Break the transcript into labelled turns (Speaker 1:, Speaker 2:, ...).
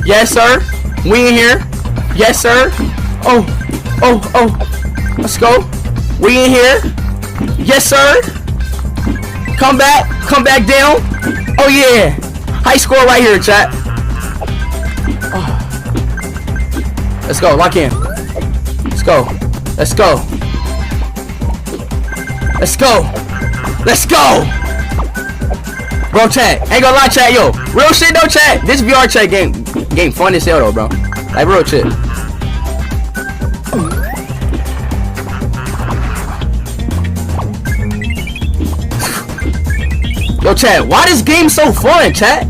Speaker 1: Yes, sir. We in here. Yes, sir. Oh. Let's go. We in here. Yes, sir. Come back. Come back down. Oh, yeah. High score right here, chat. Oh. Let's go. Lock in. Let's go. Let's go. Let's go. Let's go. Bro, chat. Ain't gonna lie, chat. Yo, real shit though, chat. This VR chat game fun as hell though, bro. Like real shit. Yo, chat. Why this game so fun, chat?